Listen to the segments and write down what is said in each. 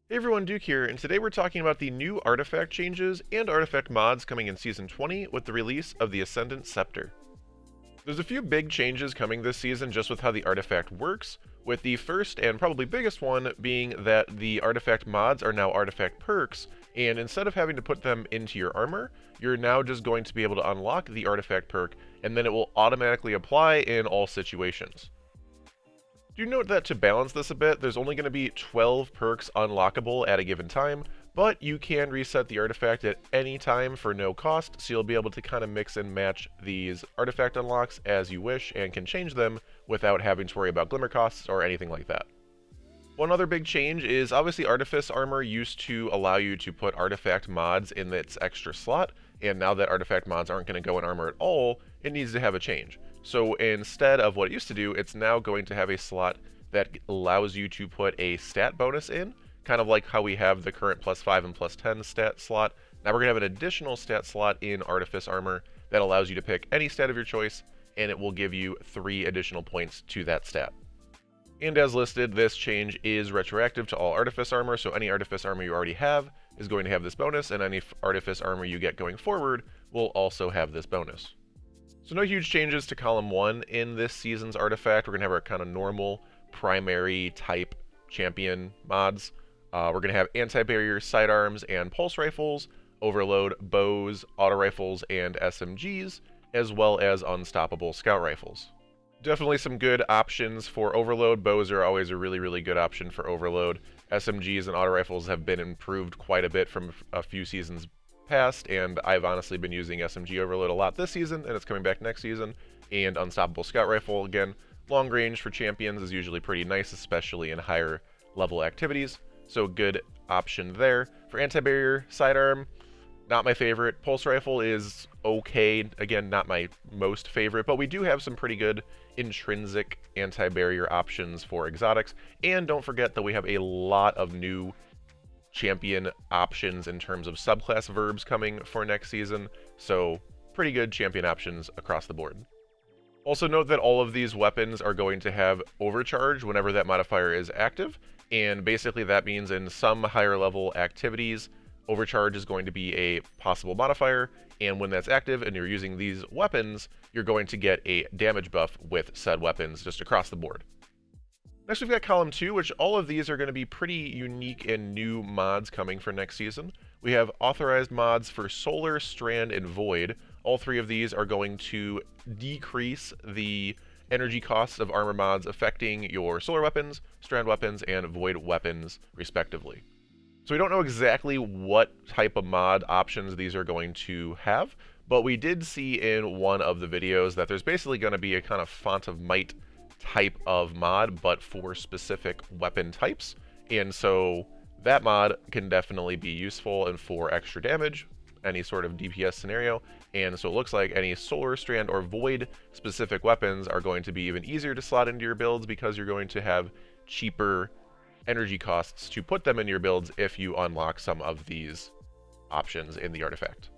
Hey everyone, Duke here, and today we're talking about the new artifact changes and artifact mods coming in Season 20 with the release of the Ascendant Scepter. There's a few big changes coming this season just with how the artifact works, with the first and probably biggest one being that the artifact mods are now artifact perks, and instead of having to put them into your armor, you're now just going to be able to unlock the artifact perk, and then it will automatically apply in all situations. Do note that to balance this a bit, there's only going to be 12 perks unlockable at a given time, but you can reset the artifact at any time for no cost, so you'll be able to kind of mix and match these artifact unlocks as you wish and can change them without having to worry about glimmer costs or anything like that. One other big change is obviously Artifice Armor used to allow you to put artifact mods in its extra slot, and now that artifact mods aren't going to go in armor at all, it needs to have a change. So instead of what it used to do, it's now going to have a slot that allows you to put a stat bonus in, kind of like how we have the current +5 and +10 stat slot. Now we're going to have an additional stat slot in Artifice Armor that allows you to pick any stat of your choice, and it will give you 3 additional points to that stat. And as listed, this change is retroactive to all Artifice Armor, so any Artifice Armor you already have is going to have this bonus, and any Artifice Armor you get going forward will also have this bonus. So no huge changes to Column 1 in this season's artifact. We're going to have our kind of normal primary type champion mods. We're going to have anti-barrier sidearms and pulse rifles, overload bows, auto rifles, and SMGs, as well as unstoppable scout rifles. Definitely some good options for overload. Bows are always a really good option for overload. SMGs and auto rifles have been improved quite a bit from a few seasons past, and I've honestly been using SMG overload a lot this season, and it's coming back next season. And unstoppable scout rifle, again, long range for champions is usually pretty nice, especially in higher level activities, so good option there. For anti-barrier sidearm, not my favorite. Pulse rifle is okay, again, not my most favorite, but we do have some pretty good intrinsic anti-barrier options for exotics, and don't forget that we have a lot of new champion options in terms of subclass verbs coming for next season, so pretty good champion options across the board. Also note that all of these weapons are going to have overcharge whenever that modifier is active, and basically that means in some higher level activities, overcharge is going to be a possible modifier, and when that's active and you're using these weapons, you're going to get a damage buff with said weapons just across the board. Next we've got Column 2, which all of these are going to be pretty unique and new mods coming for next season. We have authorized mods for Solar, Strand, and Void. All 3 of these are going to decrease the energy costs of armor mods affecting your solar weapons, strand weapons, and void weapons, respectively. So we don't know exactly what type of mod options these are going to have, but we did see in one of the videos that there's basically going to be a kind of Font of Might type of mod, but for specific weapon types, and so that mod can definitely be useful and for extra damage, any sort of DPS scenario, and so it looks like any solar, strand, or void specific weapons are going to be even easier to slot into your builds because you're going to have cheaper energy costs to put them in your builds if you unlock some of these options in the artifact.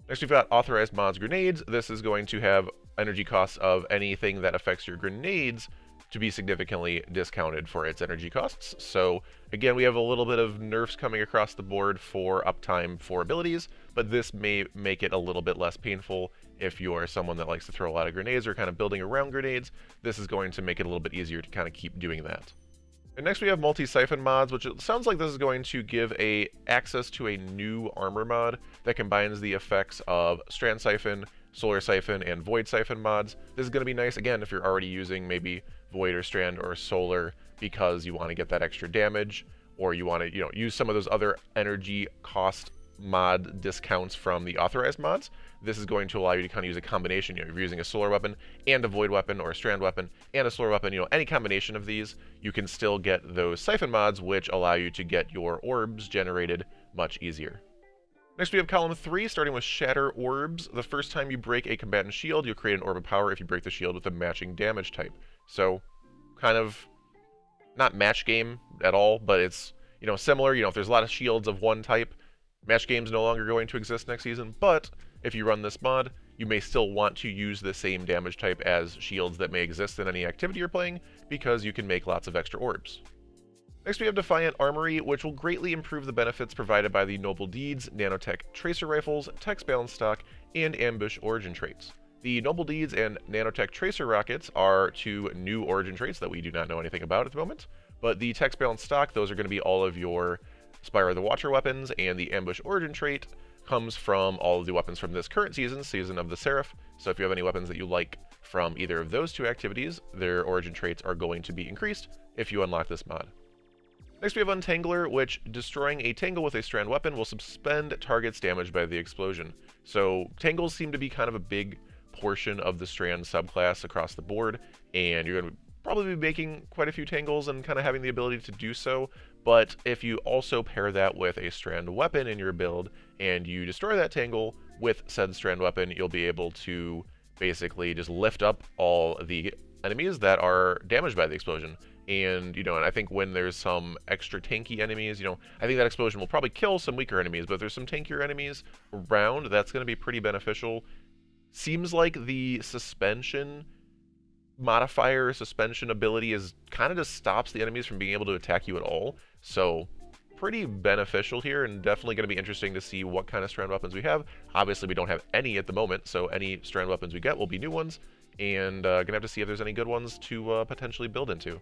Next we've got authorized mods grenades. This is going to have energy costs of anything that affects your grenades to be significantly discounted for its energy costs. So again, we have a little bit of nerfs coming across the board for uptime for abilities, but this may make it a little bit less painful if you are someone that likes to throw a lot of grenades or kind of building around grenades. This is going to make it a little bit easier to kind of keep doing that. And next we have multi-siphon mods, which it sounds like this is going to give access to a new armor mod that combines the effects of Strand Siphon, Solar Siphon, and Void Siphon mods. This is going to be nice, again, if you're already using maybe Void or Strand or Solar because you want to get that extra damage, or you want to, use some of those other energy cost mod discounts from the authorized mods. This is going to allow you to kind of use a combination. If you're using a solar weapon and a void weapon, or a strand weapon and a solar weapon, any combination of these, you can still get those siphon mods, which allow you to get your orbs generated much easier. Next we have Column 3, starting with Shatter Orbs. The first time you break a combatant shield, you'll create an orb of power if you break the shield with a matching damage type. So, kind of not match game at all, but it's, similar. If there's a lot of shields of one type, match game's no longer going to exist next season, but if you run this mod, you may still want to use the same damage type as shields that may exist in any activity you're playing, because you can make lots of extra orbs. Next we have Defiant Armory, which will greatly improve the benefits provided by the Noble Deeds, Nanotech Tracer Rifles, Text Balance Stock, and Ambush Origin traits. The Noble Deeds and Nanotech Tracer Rockets are two new Origin traits that we do not know anything about at the moment, but the Text Balance Stock, those are going to be all of your Spire of the Watcher weapons, and the Ambush Origin trait comes from all of the weapons from this current season, Season of the Seraph. So if you have any weapons that you like from either of those two activities, their Origin traits are going to be increased if you unlock this mod. Next we have Untangler, which destroying a Tangle with a Strand weapon will suspend targets damaged by the explosion. So Tangles seem to be kind of a big portion of the Strand subclass across the board, and you're going to probably be making quite a few Tangles and kind of having the ability to do so, but if you also pair that with a Strand weapon in your build, and you destroy that Tangle with said Strand weapon, you'll be able to basically just lift up all the enemies that are damaged by the explosion. And, and I think when there's some extra tanky enemies, I think that explosion will probably kill some weaker enemies, but if there's some tankier enemies around, that's going to be pretty beneficial. Seems like the suspension modifier, suspension ability is kind of just stops the enemies from being able to attack you at all. So pretty beneficial here, and definitely going to be interesting to see what kind of Strand weapons we have. Obviously, we don't have any at the moment, so any Strand weapons we get will be new ones, and going to have to see if there's any good ones to potentially build into.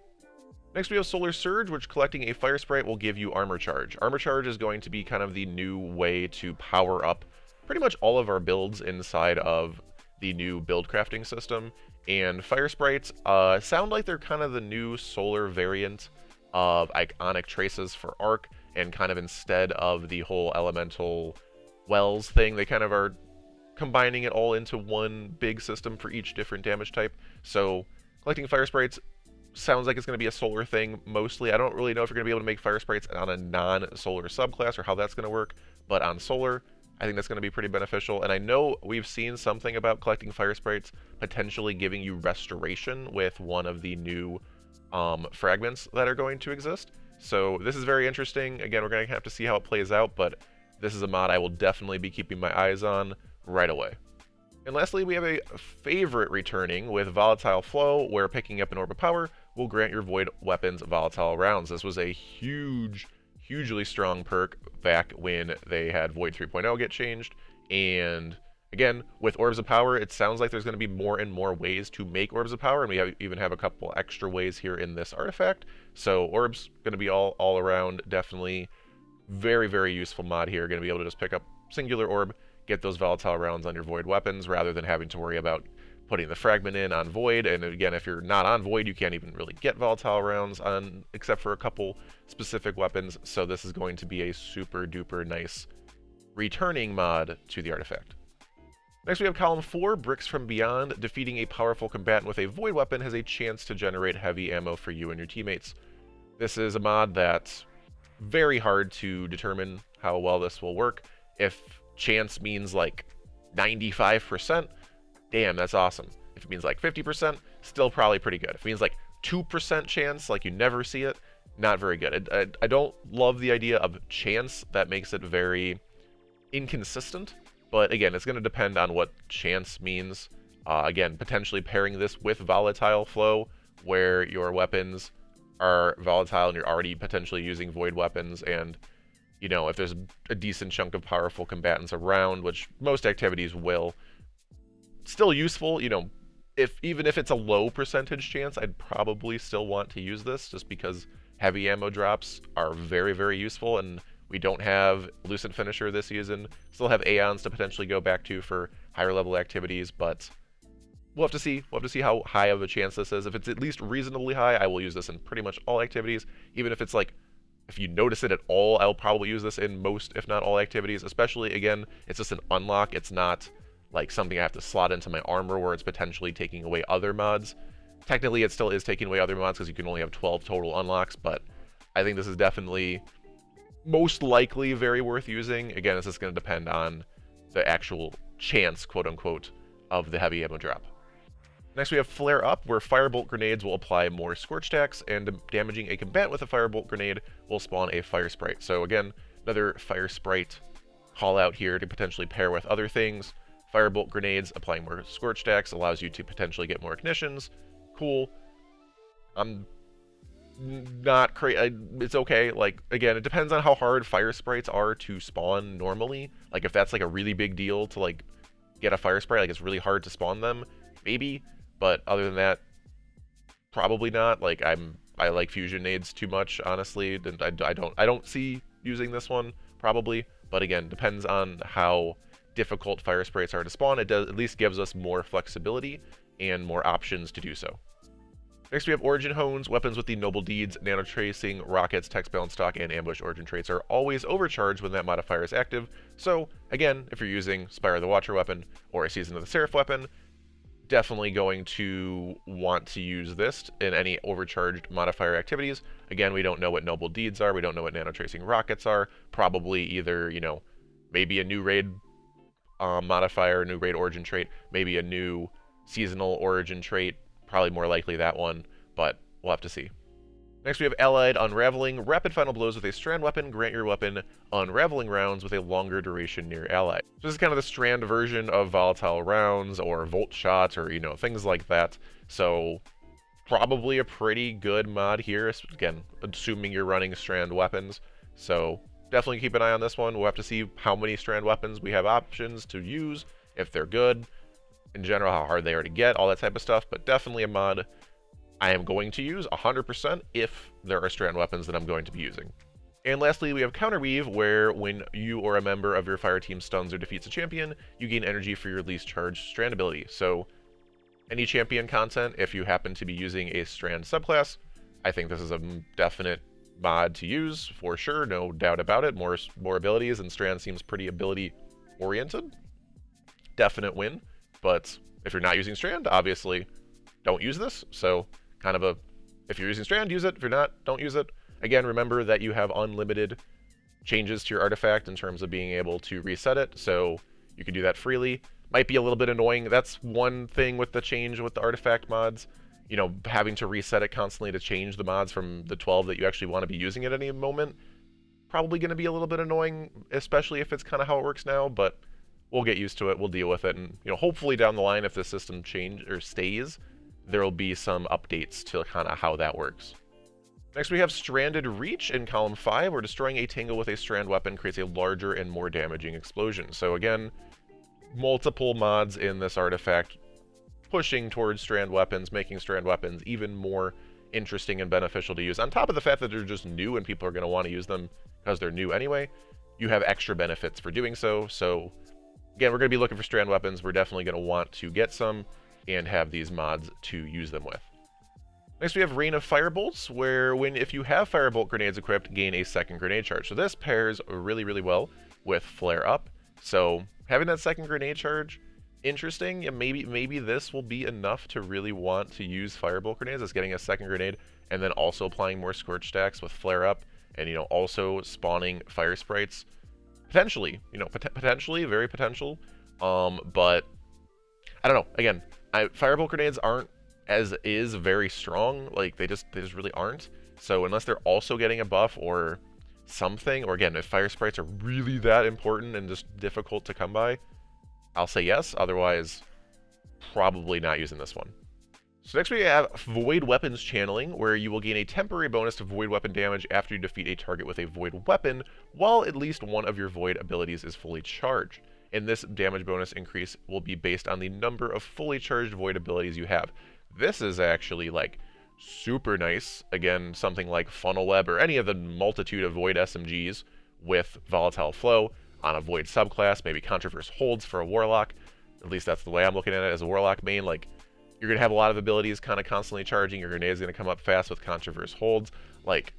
Next we have Solar Surge, which collecting a Fire Sprite will give you Armor Charge. Armor Charge is going to be kind of the new way to power up pretty much all of our builds inside of the new build crafting system. And Fire Sprites sound like they're kind of the new Solar variant of Iconic Traces for Arc, and kind of instead of the whole Elemental Wells thing, they kind of are combining it all into one big system for each different damage type. So collecting Fire Sprites sounds like it's going to be a solar thing mostly. I don't really know if you're going to be able to make Fire Sprites on a non-solar subclass or how that's going to work, but on solar, I think that's going to be pretty beneficial. And I know we've seen something about collecting Fire Sprites potentially giving you restoration with one of the new fragments that are going to exist. So this is very interesting. Again, we're going to have to see how it plays out, but this is a mod I will definitely be keeping my eyes on right away. And lastly, we have a favorite returning with Volatile Flow, where picking up an Orb of Power will grant your Void weapons volatile rounds. This was a hugely strong perk back when they had Void 3.0 get changed, and again, with Orbs of Power, it sounds like there's going to be more and more ways to make Orbs of Power, and we even have a couple extra ways here in this artifact. So Orbs going to be all around, definitely very useful mod here. Going to be able to just pick up singular orb, get those volatile rounds on your Void weapons, rather than having to worry about putting the fragment in on Void. And again, if you're not on Void, you can't even really get volatile rounds on, except for a couple specific weapons. So this is going to be a super duper nice returning mod to the artifact. Next we have column 4, Bricks from Beyond. Defeating a powerful combatant with a Void weapon has a chance to generate heavy ammo for you and your teammates. This is a mod that's very hard to determine how well this will work. If chance means like 95%, damn, that's awesome. If it means like 50%, still probably pretty good. If it means like 2% chance, like you never see it, not very good. I don't love the idea of chance. That makes it very inconsistent. But again, it's going to depend on what chance means. Again, potentially pairing this with Volatile Flow, where your weapons are volatile and you're already potentially using Void weapons, and if there's a decent chunk of powerful combatants around, which most activities will, still useful. Even if it's a low percentage chance, I'd probably still want to use this, just because heavy ammo drops are very useful, and we don't have Lucent Finisher this season. Still have Aeons to potentially go back to for higher level activities, but we'll have to see. We'll have to see how high of a chance this is. If it's at least reasonably high, I will use this in pretty much all activities. Even if it's like, if you notice it at all, I'll probably use this in most, if not all activities. Especially, again, it's just an unlock. It's not like something I have to slot into my armor where it's potentially taking away other mods. Technically, it still is taking away other mods because you can only have 12 total unlocks, but I think this is definitely most likely very worth using. Again, it's just going to depend on the actual chance, quote-unquote, of the heavy ammo drop. Next we have Flareup, where Firebolt grenades will apply more Scorch stacks, and damaging a combatant with a Firebolt grenade will spawn a Fire Sprite. So again, another Fire Sprite call out here to potentially pair with other things. Firebolt grenades applying more Scorch stacks allows you to potentially get more ignitions. Cool. I'm not crazy. It's okay. Like, again, it depends on how hard fire sprites are to spawn normally. Like, if that's like a really big deal to like get a fire sprite, like it's really hard to spawn them, maybe. But other than that, probably not. Like, I like fusion nades too much, honestly. And I don't see using this one probably. But again, depends on how difficult fire sprites are to spawn. It does at least gives us more flexibility and more options to do so. Next we have Origin Hones. Weapons with the Noble Deeds, Nano Tracing, Rockets, Text Balance Stock, and Ambush Origin traits are always overcharged when that modifier is active. So again, if you're using Spire of the Watcher weapon or a Season of the Seraph weapon, definitely going to want to use this in any overcharged modifier activities. Again, we don't know what Noble Deeds are. We don't know what Nano Tracing Rockets are. Probably either, you know, maybe a new raid modifier, a new raid origin trait, maybe a new seasonal origin trait. Probably more likely that one, but we'll have to see. Next we have Allied Unraveling. Rapid final blows with a strand weapon grant your weapon unraveling rounds with a longer duration near ally. So this is kind of the strand version of volatile rounds or volt shots or, you know, things like that. So probably a pretty good mod here, again, assuming you're running strand weapons. So definitely keep an eye on this one. We'll have to see how many strand weapons we have options to use, if they're good, in general, how hard they are to get, all that type of stuff, but definitely a mod I am going to use 100% if there are strand weapons that I'm going to be using. And lastly, we have Counterweave, where when you or a member of your fire team stuns or defeats a champion, you gain energy for your least charged strand ability. So any champion content, if you happen to be using a strand subclass, I think this is a definite mod to use for sure, no doubt about it. More abilities, and strand seems pretty ability oriented. Definite win. But if you're not using strand, obviously don't use this. So kind of a, if you're using strand, use it. If you're not, don't use it. Again, remember that you have unlimited changes to your artifact in terms of being able to reset it. So you can do that freely. Might be a little bit annoying. That's one thing with the change with the artifact mods. You know, having to reset it constantly to change the mods from the 12 that you actually want to be using at any moment. Probably going to be a little bit annoying, especially if it's kind of how it works now, but we'll get used to it, we'll deal with it, and you know, hopefully down the line, if the system changes or stays, there'll be some updates to kind of how that works. Next we have Stranded Reach in column 5, where destroying a tangle with a strand weapon creates a larger and more damaging explosion. So again, multiple mods in this artifact pushing towards strand weapons, making strand weapons even more interesting and beneficial to use. On top of the fact that they're just new and people are going to want to use them because they're new anyway, you have extra benefits for doing so. So again, we're going to be looking for strand weapons. We're definitely going to want to get some and have these mods to use them with. Next we have Rain of Firebolts, where if you have Firebolt grenades equipped, gain a second grenade charge. So this pairs really, really well with Flareup. So having that second grenade charge, interesting. And maybe this will be enough to really want to use Firebolt grenades as getting a second grenade, and then also applying more Scorch stacks with Flareup, and you know, also spawning fire sprites. Potentially, you know, potentially, very potential. But I don't know. Again, Firebolt grenades aren't as is very strong. Like they just really aren't. So unless they're also getting a buff or something, or again, if fire sprites are really that important and just difficult to come by, I'll say yes. Otherwise, probably not using this one. So next we have Void Weapons Channeling, where you will gain a temporary bonus to Void Weapon damage after you defeat a target with a Void Weapon, while at least one of your Void abilities is fully charged. And this damage bonus increase will be based on the number of fully charged Void abilities you have. This is actually like super nice. Again, something like Funnel Web or any of the multitude of Void SMGs with Volatile Flow on a Void subclass, maybe Controverse Holds for a Warlock. At least that's the way I'm looking at it as a Warlock main. Like, you're going to have a lot of abilities kind of constantly charging. Your grenade is going to come up fast with Controverse Holds. Like,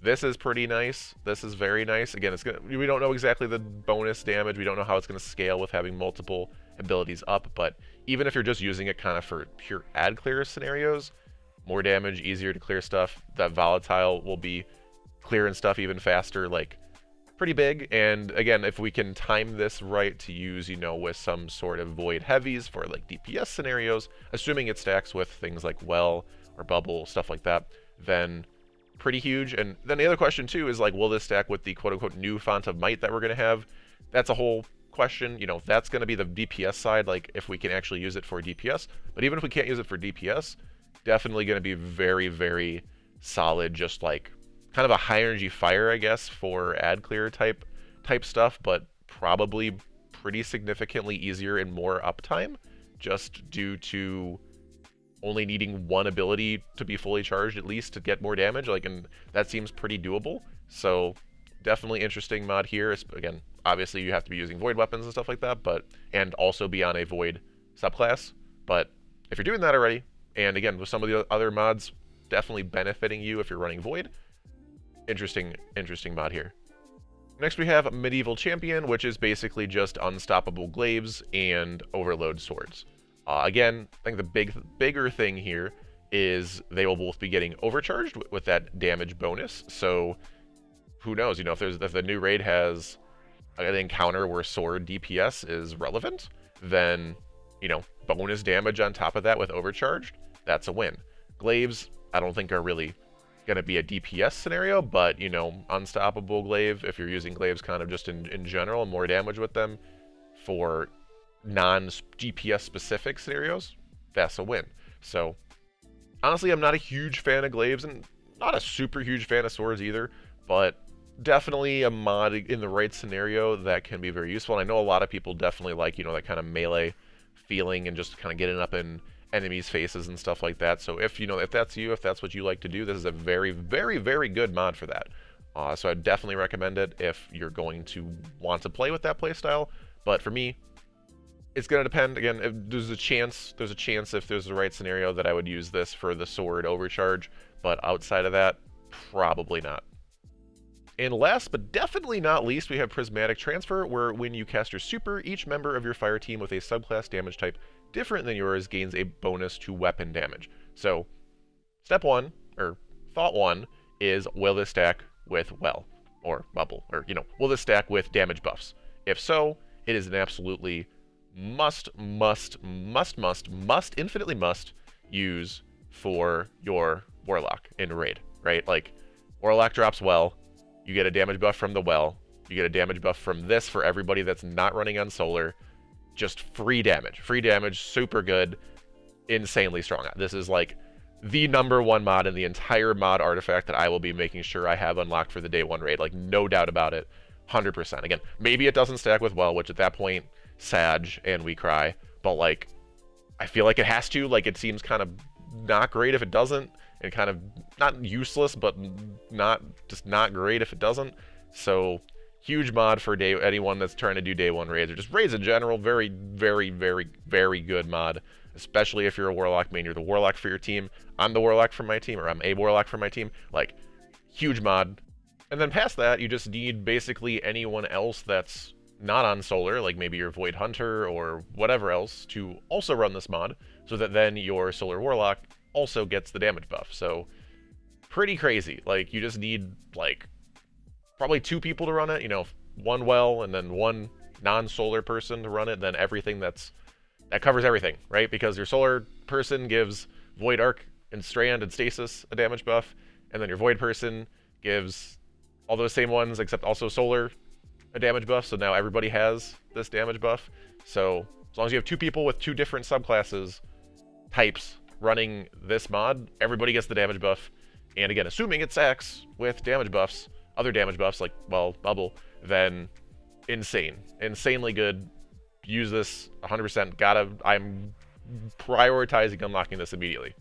this is pretty nice. This is very nice. Again, we don't know exactly the bonus damage. We don't know how it's going to scale with having multiple abilities up. But even if you're just using it kind of for pure ad clear scenarios, more damage, easier to clear stuff. That Volatile will be clearing stuff even faster. Like, pretty big. And again, if we can time this right to use, you know, with some sort of Void heavies for like DPS scenarios, assuming it stacks with things like Well or Bubble, stuff like that, then pretty huge. And then the other question too is like, will this stack with the quote-unquote new font of might that we're going to have? That's a whole question. You know, that's going to be the DPS side, like if we can actually use it for DPS. But even if we can't use it for DPS, definitely going to be very, very solid, just like kind of a high energy fire, I guess, for ad clear type stuff, but probably pretty significantly easier and more uptime, just due to only needing one ability to be fully charged at least to get more damage. Like, and that seems pretty doable. So definitely interesting mod here. Again, obviously you have to be using void weapons and stuff like that, but and also be on a void subclass. But if you're doing that already, and again with some of the other mods definitely benefiting you if you're running void, interesting mod here. Next we have Medieval Champion, which is basically just unstoppable glaives and overload swords. Again, I think the bigger thing here is they will both be getting overcharged with that damage bonus. So who knows, you know, if the new raid has an encounter where sword DPS is relevant, then, you know, bonus damage on top of that with overcharged, that's a win. Glaives, I don't think are really going to be a DPS scenario, but, you know, unstoppable glaive, if you're using glaives kind of just in general, more damage with them for non-DPS specific scenarios, that's a win. So honestly, I'm not a huge fan of glaives and not a super huge fan of swords either, but definitely a mod in the right scenario that can be very useful. And I know a lot of people definitely like, you know, that kind of melee feeling and just kind of getting up in enemies' faces and stuff like that. So if, you know, if that's you, if that's what you like to do, this is a very, very, very good mod for that. So I'd definitely recommend it if you're going to want to play with that playstyle. But for me, it's going to depend. Again, if there's a chance if there's the right scenario that I would use this for the sword overcharge, but outside of that, probably not. And last but definitely not least, we have Prismatic Transfer, where when you cast your super, each member of your fire team with a subclass damage type different than yours gains a bonus to weapon damage. So step one, or thought one, is will this stack with well, or bubble, or, you know, will this stack with damage buffs? If so, it is an absolutely infinitely must use for your Warlock in raid, right? Like, Warlock drops well, you get a damage buff from the well, you get a damage buff from this for everybody that's not running on solar, just free damage, super good, insanely strong. This is like the #1 mod in the entire mod artifact that I will be making sure I have unlocked for the day one raid, like no doubt about it, 100%. Again, maybe it doesn't stack with well, which at that point, Sag and we cry, but like, I feel like it has to. Like, it seems kind of not great if it doesn't, and kind of not useless, but not great if it doesn't. So huge mod for anyone that's trying to do day one raids, or just raids in general. Very, very, very, very good mod, especially if you're a Warlock main. You're the Warlock for your team. I'm the Warlock for my team, or I'm a Warlock for my team. Like, huge mod. And then past that, you just need basically anyone else that's not on solar, like maybe your Void Hunter or whatever else, to also run this mod, so that then your Solar Warlock also gets the damage buff. So pretty crazy. Like, you just need like probably 2 people to run it, you know, 1 well and then 1 non-solar person to run it, then everything that covers everything, right? Because your solar person gives Void Arc and Strand and Stasis a damage buff, and then your Void person gives all those same ones except also solar a damage buff, so now everybody has this damage buff. So as long as you have 2 people with 2 different subclasses types running this mod, everybody gets the damage buff. And again, assuming it stacks with damage buffs, other damage buffs like, well, bubble, then insanely good. Use this 100%. I'm prioritizing unlocking this immediately.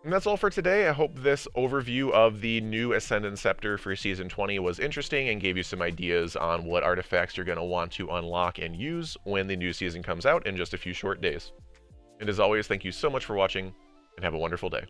And that's all for today. I hope this overview of the new Ascendant Scepter for Season 20 was interesting and gave you some ideas on what artifacts you're going to want to unlock and use when the new season comes out in just a few short days. And as always, thank you so much for watching, and have a wonderful day.